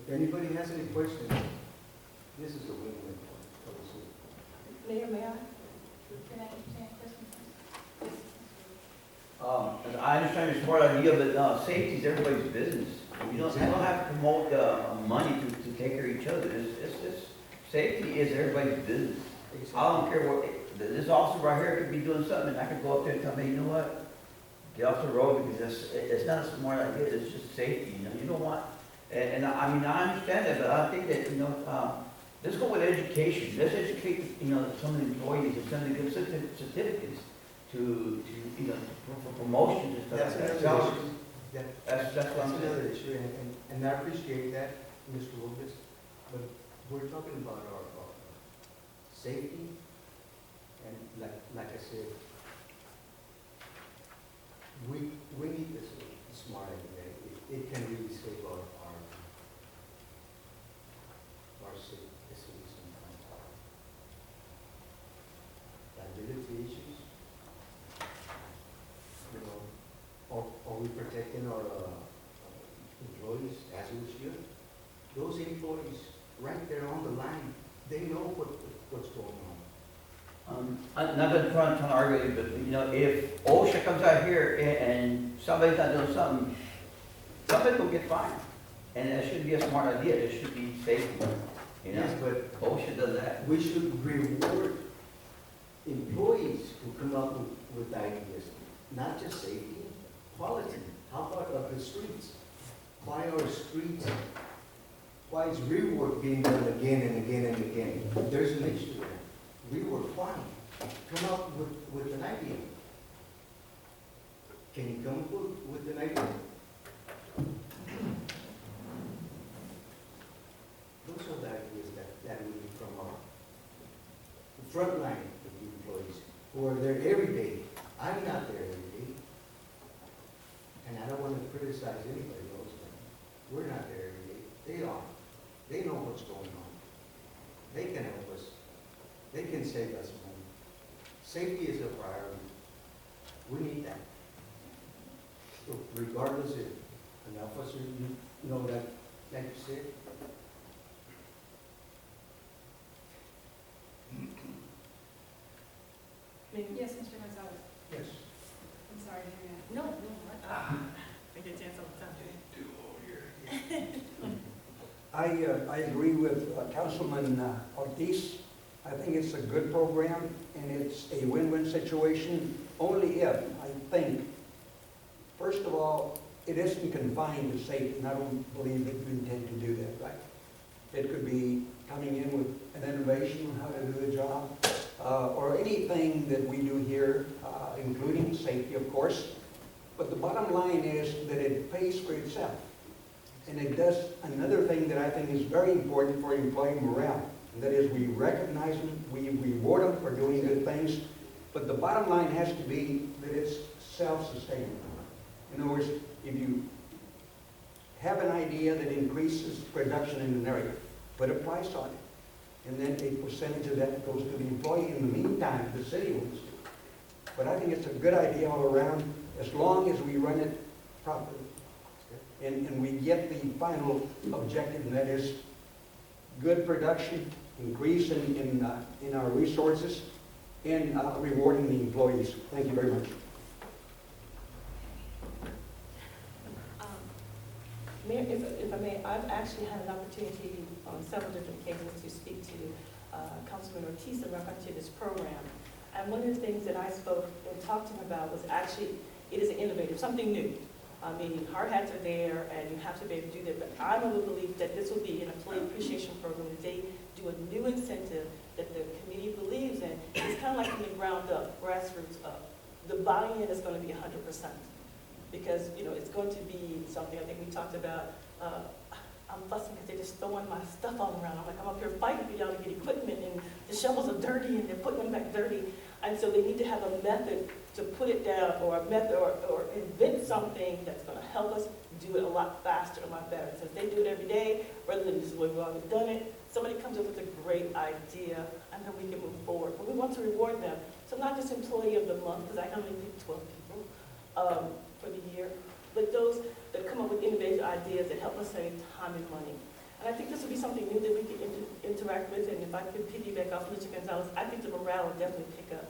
if anybody has any questions, this is a win-win for the city. Mayor, may I? Can I entertain a question first? I understand it's a smart idea, but safety is everybody's business. You don't have to promote money to take care of each other. Safety is everybody's business. I don't care what, this officer right here could be doing something, and I could go up there and tell me, you know what? Get off the road, because it's not a smart idea, it's just safety, you don't want, and I mean, I understand that, but I think that, let's go with education. Let's educate, some of the employees and send them good certificates to for promotions and stuff That's like that. another So, issue. that's what I'm That's saying. another issue, and I appreciate that, Mr. Lopez, but we're talking about our safety, and like I said, we need this smart idea. It can really save our city sometimes. Liability issues, are we protecting our employees as we should? Those employees right there on the line, they know what's going on. I'm not gonna try to argue, but if OSHA comes out here and somebody's not doing something, somebody will get fined. And that should be a smart idea, it should be safety, Yes, but OSHA does that. we should reward employees who come up with ideas, not just safety, quality. How about the streets? Why are streets, why is rework being done again and again and again? There's an issue there. Rework, why? Come up with an idea. Can you come up with an idea? Those are the ideas that we need from our front line of the employees who are there every day. I'm not there every day. And I don't want to criticize anybody else, but we're not there every day. They are. They know what's going on. They can help us. They can save us money. Safety is a priority. We need that. So regardless if an officer, you know that, like you said, Yes, Mr. Gonzalez. yes. I'm sorry, Mayor. No, I get a chance all the time. I agree with Councilman Ortiz. I think it's a good program, and it's a win-win situation, only if, I think, first of all, it isn't confined to safety, and I don't believe that you intend to do that, right? It could be coming in with an innovation on how to do the job, or anything that we do here, including safety, of course. But the bottom line is that it pays for itself. And it does another thing that I think is very important for employee morale, and that is we recognize them, we reward them for doing good things, but the bottom line has to be that it's self-sustaining. In other words, if you have an idea that increases production in an area, put a price on it, and then a percentage of that goes to the employee. In the meantime, the city will do. But I think it's a good idea all around, as long as we run it properly. And we get the final objective, and that is good production, increase in our resources, and rewarding the employees. Thank you very much. Mayor, if I may, I've actually had an opportunity on several different occasions to speak to Councilman Ortiz in reference to this program. And one of the things that I spoke and talked to him about was actually, it is an innovative, something new. Meaning hard hats are there and you have to be able to do that. But I'm of the belief that this will be an employee appreciation program, that they do a new incentive that the community believes in. It's kind of like from the ground up, grassroots up. The buy-in is going to be 100%. Because, it's going to be something, I think we talked about, I'm fussing because they're just throwing my stuff all around. I'm like, I'm up here fighting for y'all to get equipment, and the shovels are dirty, and they're putting them back dirty. And so they need to have a method to put it down, or a method, or invent something that's going to help us do it a lot faster, a lot better. Since they do it every day, rather than this is the way we've always done it, somebody comes up with a great idea, and then we can move forward. But we want to reward them. So not just employee of the month, because I can only pick 12 people for the year, but those that come up with innovative ideas that help us save time and money. And I think this would be something new that we could interact with, and if I could piggyback off Mr. Gonzalez, I think the morale would definitely pick up.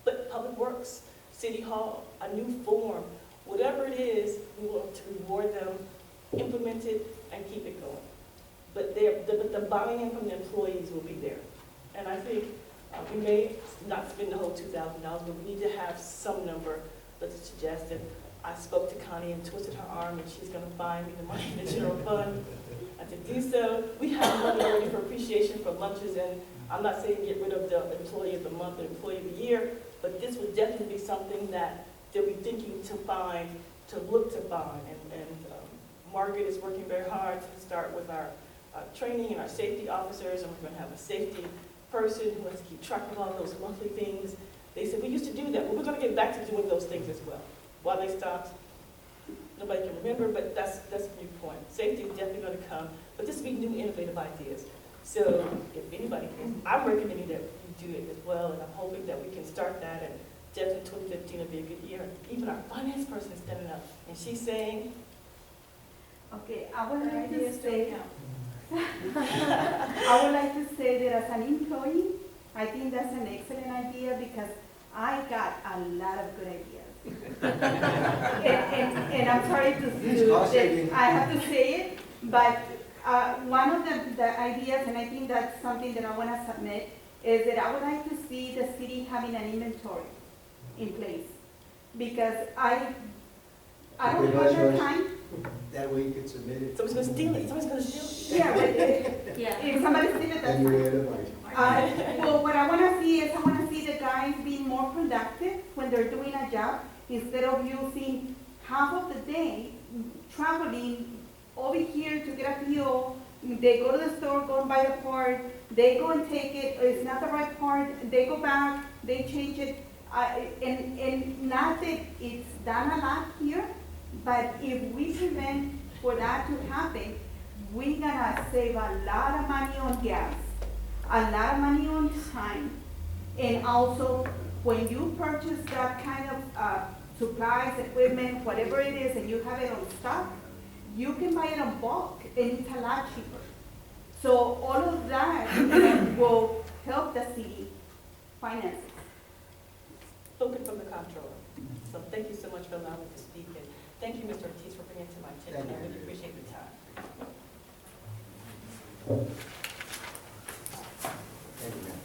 But Public Works, City Hall, a new form, whatever it is, we want to reward them, implement it, and keep it going. But the buy-in from the employees will be there. And I think we may not spend the whole $2,000, but we need to have some number that's suggested. I spoke to Connie and twisted her arm, and she's gonna find me the money in the general fund. And to do so, we have money already for appreciation for lunches, and I'm not saying get rid of the employee of the month or employee of the year, but this would definitely be something that they'll be thinking to find, to look to find. And Margaret is working very hard to start with our training and our safety officers, and we're gonna have a safety person who has to keep track of all those monthly things. They said, we used to do that, but we're gonna get back to doing those things as well. Why they stopped, nobody can remember, but that's a new point. Safety is definitely gonna come, but this will be new, innovative ideas. So if anybody can, I'm recommending that you do it as well, and I'm hoping that we can start that, and definitely 2015 will be a good year. Even our finance person is stepping up, and she's saying, Okay, I would like to Ideas say, don't count. I would like to say that as an employee, I think that's an excellent idea because I got a lot of good ideas. and I'm sorry I have to say it, but one of the ideas, and I think that's something that I want to submit, is that I would like to see the city having an inventory in place. Because I don't have the time. That way you can submit it. someone's gonna steal it, someone's gonna steal it. Yeah, but if somebody steals it, that's And you're fine. out of money. Well, what I want to see is I want to see the guys being more productive when they're doing a job instead of using half of the day traveling over here to get a PO. They go to the store, go and buy the part, they go and take it, it's not the right part, they go back, they change it. And not that it's done a lot here, but if we prevent for that to happen, we're gonna save a lot of money on gas, a lot of money on time. And also, when you purchase that kind of supplies, equipment, whatever it is, and you have it on stock, you can buy it on bulk, and it's a lot cheaper. So all of that will help the city finances. Spoken from the comptroller. So thank you so much for allowing me to speak, and thank you, Mr. Ortiz, for bringing it to my attention. I really appreciate the time. Thank you, ma'am.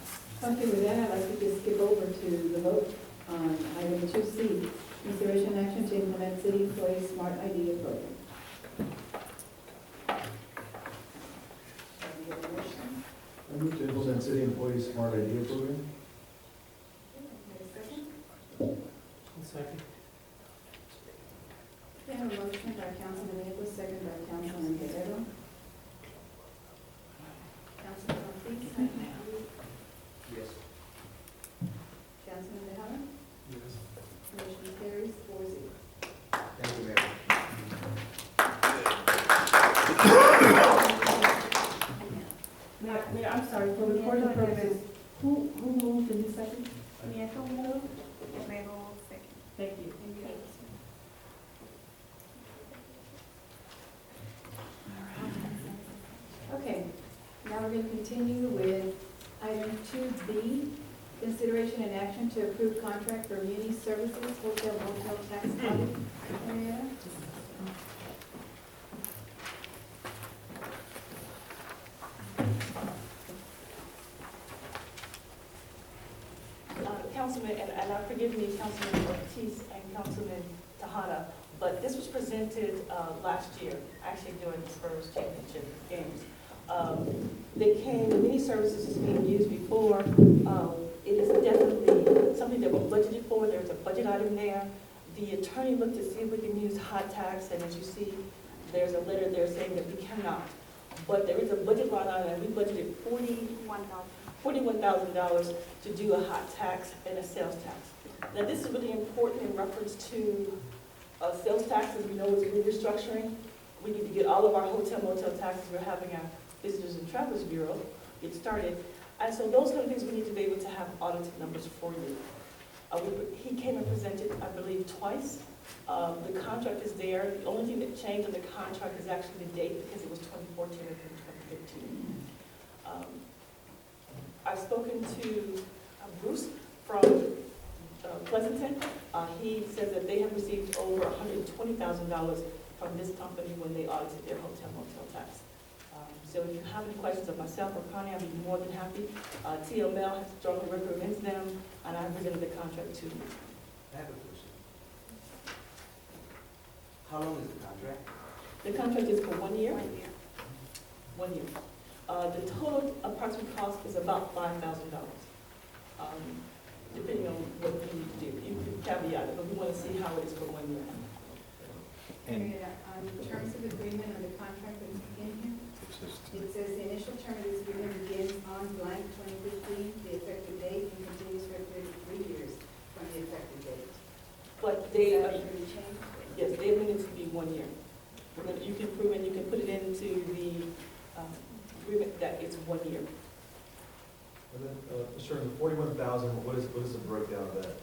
Okay, with that, I'd like to just skip over to the vote on item 2C, consideration and action to implement city employee smart idea program. Can we get a motion? I move to implement city employees smart idea program. Get a second? Second. We have a motion by Councilman Nicholas, second by Councilman Guerrero. Councilman Ortiz? Yes. Councilman Tejada? Yes. Motion carries 4-0. Thank you, Mayor. Mayor, I'm sorry, for recording purposes, who moved in this second? Nieto moved, Guerrero second. Thank you. Okay, now we're going to continue with item 2B, consideration and action to approve contract for muni services, hotel motel tax audit. Marietta? Councilman, and forgive me, Councilman Ortiz and Councilman Tejada, but this was presented last year, actually during the Spurs championship games. The mini services is being used before. It is definitely something that we budgeted for. There's a budget item there. The attorney looked to see if we can use hot tax, and as you see, there's a letter there saying that we cannot. But there is a budget line item, and we budgeted $41,000 to do a hot tax and a sales tax. Now, this is really important in reference to sales taxes. We know it's restructuring. We need to get all of our hotel motel taxes. We're having our Visitors and Travelers Bureau get started. And so those kind of things we need to be able to have audited numbers for you. He came and presented, I believe, twice The contract is there. The only thing that changed on the contract is actually the date, because it was 2014 and 2015. I've spoken to Bruce from Pleasanton. He says that they have received over $120,000 from this company when they audited their hotel motel tax. So if you have any questions of myself or Connie, I'd be more than happy. TML has strongly recommends them, and I presented the contract to you. I have a question. How long is the contract? The contract is for 1 year? 1 year. 1 year. The total approximate cost is about $5,000, depending on what you need to do. You can caveat it, but we want to see how it is for 1 year. And on terms of agreement on the contract that's in here, it says the initial term of this agreement begins on blank 2015, the effective date, and continues for a period of 3 years from the effective date. But Is they, that really changed? yes, they amended it to be 1 year. You can prove and you can put it into the agreement that it's 1 year. And then, Mr. Chairman, the 41,000, what is the breakdown of that?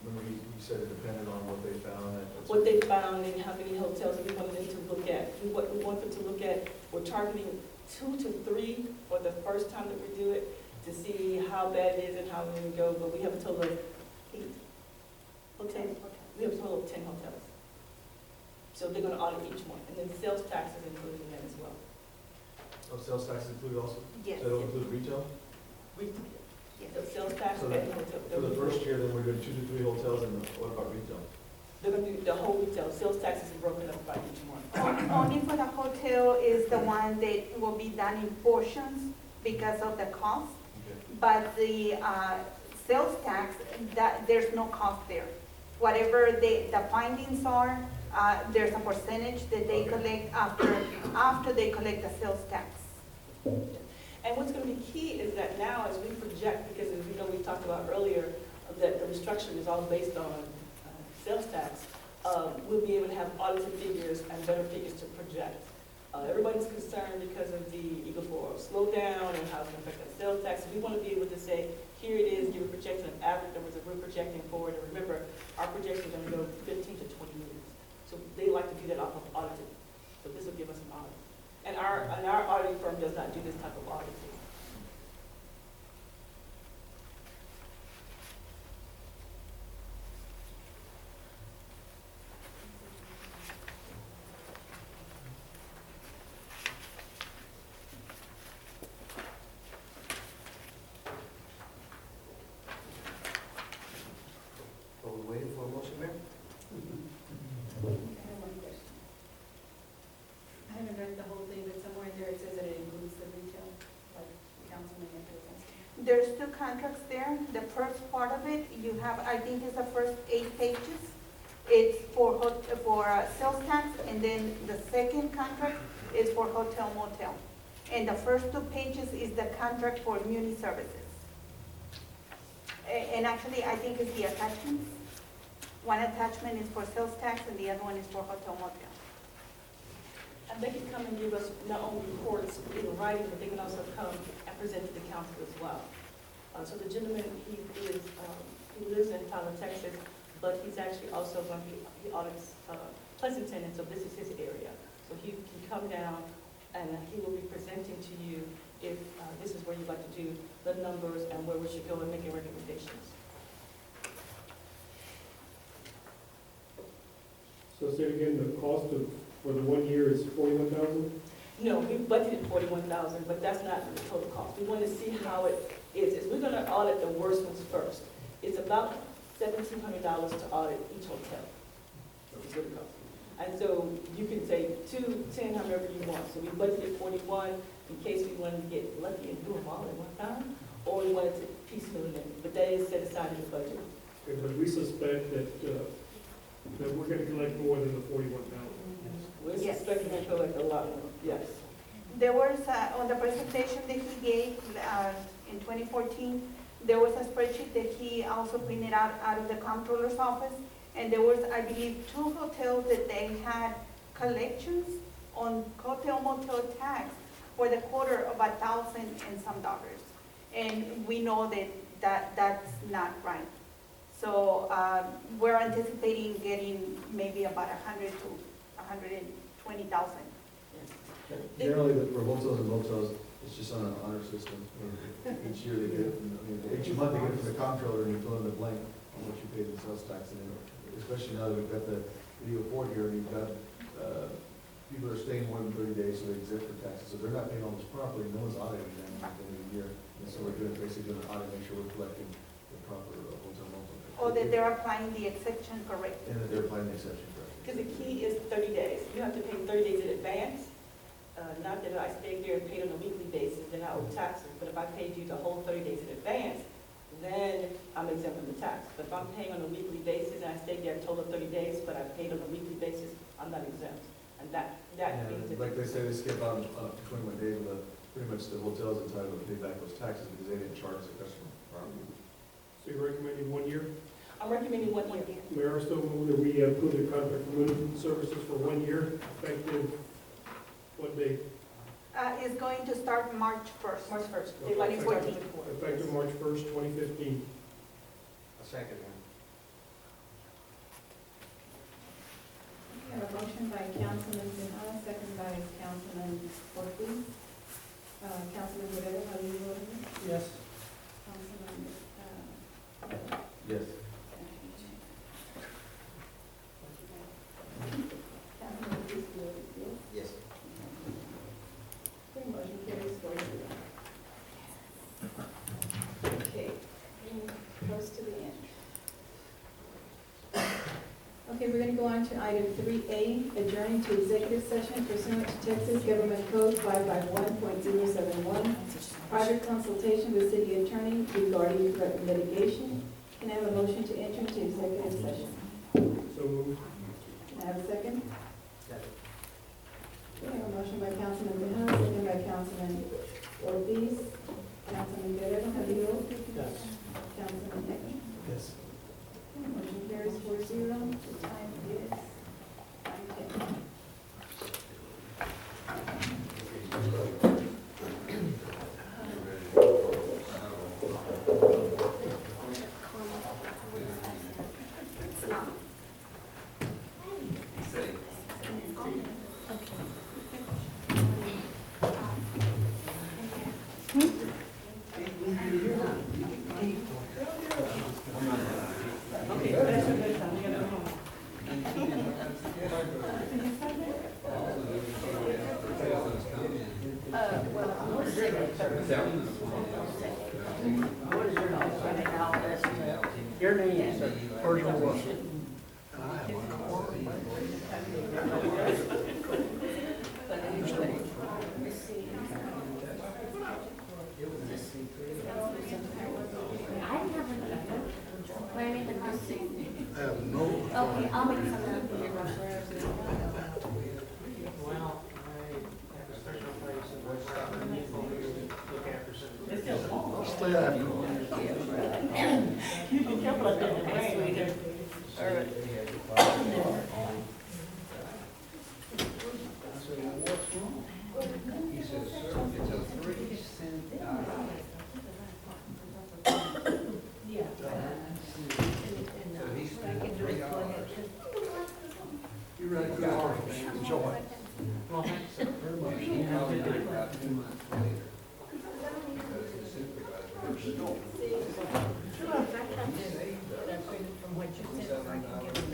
Remember, you said it depended on what they found. What they found and how many hotels we wanted them to look at. What we want them to look at, we're targeting 2 to 3 for the first time that we do it, to see how bad it is and how we're going to go. But we have a total of 8 hotels. We have a total of 10 hotels. So they're going to audit each one. And then sales tax is included in that as well. Oh, sales tax included also? Yes. So that'll include retail? The sales tax So and that- hotel. For the first year, then we're doing 2 to 3 hotels, and what about retail? They're going to do the whole retail. Sales tax is broken up by each one. Only for the hotel is the one that will be done in portions because of the cost. Okay. But the sales tax, that, there's no cost there. Whatever the findings are, there's a percentage that they Okay. collect after they collect the sales tax. And what's going to be key is that now as we project, because as we know we talked about earlier, that the restructuring is all based on sales tax, we'll be able to have audited figures and better figures to project. Everybody's concerned because of the Eagle 4 slowdown and how it's going to affect our sales tax. So we want to be able to say, here it is, give a projection of average numbers that we're projecting forward. And remember, our projections are going to go 15 to 20 years. So they like to do that off of auditing. So this will give us an audit. And our auditing firm does not do this type of auditing. Are we waiting for a motion, Mayor? I have one question. I haven't read the whole thing, but somewhere in there it says that it includes the retail, like Councilman Nicholas. There's 2 contracts there. The first part of it, you have, I think it's the first 8 pages. It's for sales tax, and then the second contract is for hotel motel. And the first 2 pages is the contract for muni services. And actually, I think it's the attachments. One attachment is for sales tax, and the other one is for hotel motel. And they can come and give us not only reports in writing, but they can also come and present to the council as well. So the gentleman, he lives in Tyler, Texas, but he's actually also going to he audits Pleasanton, and so this is his area. So he can come down and he will be presenting to you if this is where you'd like to do the numbers and where we should go and making recommendations. So say again, the cost for the 1 year is 41,000? No, we budgeted 41,000, but that's not the total cost. We want to see how it is. We're going to audit the worst ones first. It's about $1,700 to audit each hotel. That's what it costs. And so you can say 2, 10, however you want. So we budgeted 41 in case we wanted to get lucky and do them all at one time, or we wanted to piecemeal them. But that is set aside in the budget. Okay, but we suspect that we're going to collect more than the 41,000. We're Yes. suspecting to collect a lot more, yes. There was, on the presentation that he gave in 2014, there was a spreadsheet that he also printed out of the comptroller's office, and there was, I believe, 2 hotels that they had collections on hotel motel tax for the quarter of $1,000 and some dollars. And we know that that's not right. So we're anticipating getting maybe about 100 to 120,000. Generally, for hotels and motels, it's just on an honor system. Each year they get it, each month they get it from the comptroller and you fill in the blank on what you paid in sales tax. And especially now that we've got the video board here, and you've got, people are staying more than 30 days, so they exempt for taxes. So they're not paying all this properly, no one's auditing them at the end of the year. And so we're basically doing an audit, make sure we're collecting the proper hotel motel. Or that they're applying the exception correctly. And that they're applying the exception correctly. Because the key is 30 days. You have to pay 30 days in advance. Not that I stayed there and paid on a weekly basis, then I owe taxes. But if I paid you the whole 30 days in advance, then I'm exempt from the tax. But if I'm paying on a weekly basis and I stayed there a total of 30 days, but I paid on a weekly basis, I'm not exempt. And that means And like they say, they skip out 21 days, but pretty much the hotel's entitled to pay back those taxes because they didn't charge the customer properly. So you're recommending 1 year? I'm recommending 1 year. Mayor, I still move that we approve the contract for management services for 1 year, effective what date? It's going to start March 1st. March 1st. Okay. Daylight Effective- savings time. Effective March 1st, 2015. A second one. We have a motion by Councilman Zahara, second by Councilman Ortiz. Councilman Guerrero, how do you vote? Yes. Councilman, Yes. Councilman Ortiz, you voted yes. Yes. Okay, motion carries 4-0. Okay, close to the end. Okay, we're going to go on to item 3A, adjourning to executive session pursuant to Texas Government Code 551.071, private consultation with city attorney regarding threat litigation. Can I have a motion to enter into executive session? So moved. Can I have a second? Second. We have a motion by Councilman Zahara, second by Councilman Ortiz. Councilman Guerrero, how do you vote? Yes. Councilman Heckman? Yes. Motion carries 4-0. The time is 9:10. Your name, sir. First one was. Okay, I'll make some. Stay after. You be careful out there in the rain. All right. He says, sir, it's a 3-cent dime. Yeah. So he's spending $3. You ready to go? Enjoy. Well, thanks very much. He probably did about 2 months later. Because the supervisor. From what you said, I can get them.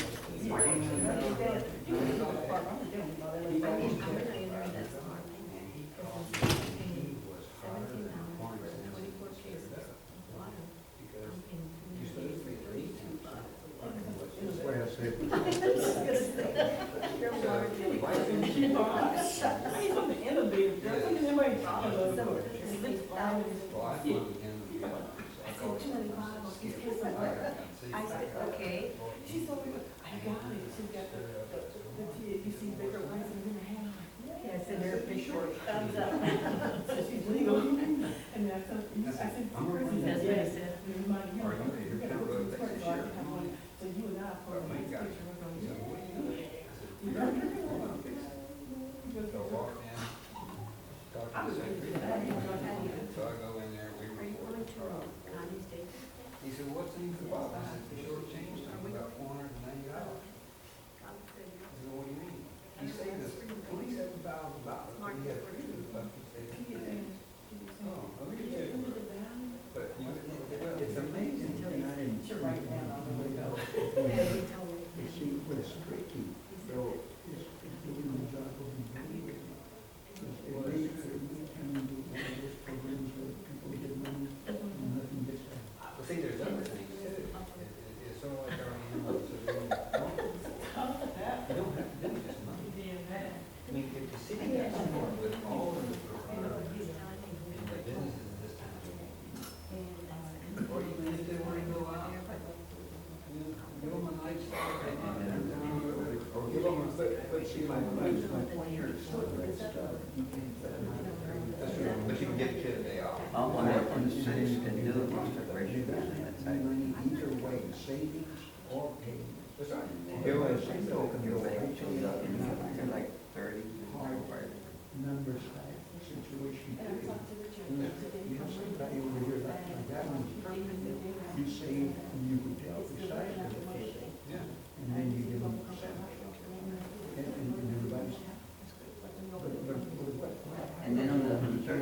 I said, okay. She's over, I got it, she got the you see bigger ones in her hand. Yeah, I said, they're a big short, thumbs up. So she's legal. And then I said, that's what I said. So you and I, for the next picture, we're going to. So I go in there, we report. He said, what's in the box? I said, "Sure." mean, if the city got more with all of the businesses this time, or even if they want to go out, give them a nice salary, or give them a but you can get a kid a day off. On the cities can do it, most of the ratio, that's like, Either way, savings or paid. That's right. your bank shows up and you're like 30, Numbers, situation. You know, somebody over here, like that one, you save, you could tell precisely. Yeah. And then you give them a percentage. And everybody's. and then on the 30, You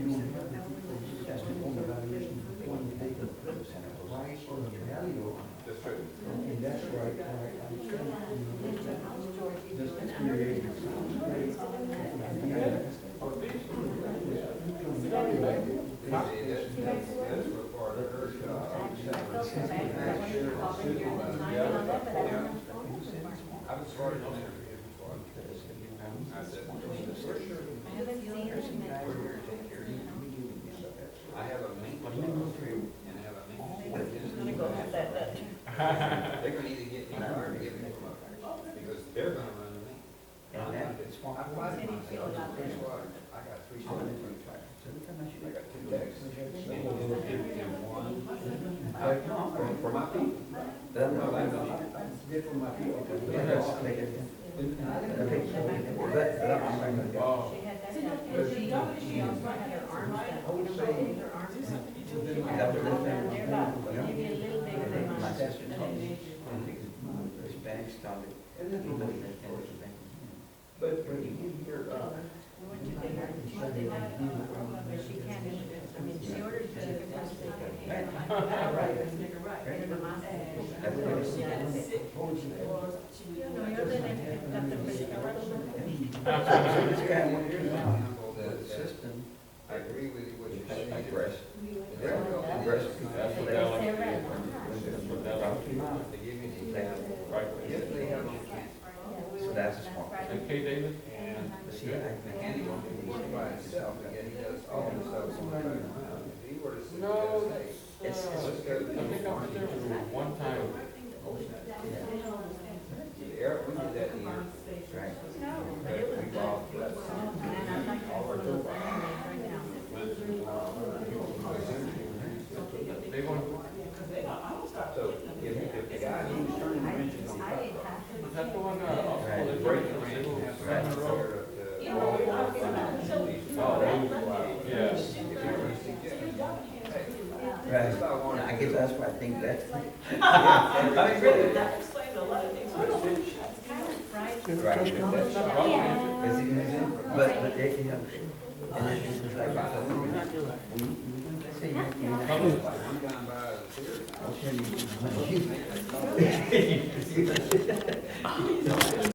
don't have the people who just own the valuation, one they can put a price or a value on. That's true. And that's why I understand, just create. That's what part of her job. I was started on interview before. I said, I have a main and have a main. They're gonna either get me fired or get me promoted, because they're gonna run the main. and that is I applied myself to three squads. I got three squads. I got two decks. And one for my people. Did for my people. She also had her arms done. I would say. Her arms done. They're about maybe a little bigger than my mine. sister told me, Hispanic started, But you hear, But she can't, I mean, she ordered the chicken breast steak. And the mama said, no, you're the next, got the system. I agree with you, what you said. Aggressive. They're gonna- Aggressive. They give you an example. If they have a chance. So that's a smart. Okay, David? And See, I and he won't work by himself, and yet he does all the stuff somebody around. If he were to sit there No, and say, that's, let's go to I think I was there for one time. Eric, we did that in here. Right. We lost all our doors. They want, So if the guy who's turning the wrenches on the truck, is that the one, Right. the break the wrench? right. Yeah. Right. I guess that's why I think that. That explains a lot of things. Right. But they, you know, and it's like, say you One guy buys a theater. I'll show you.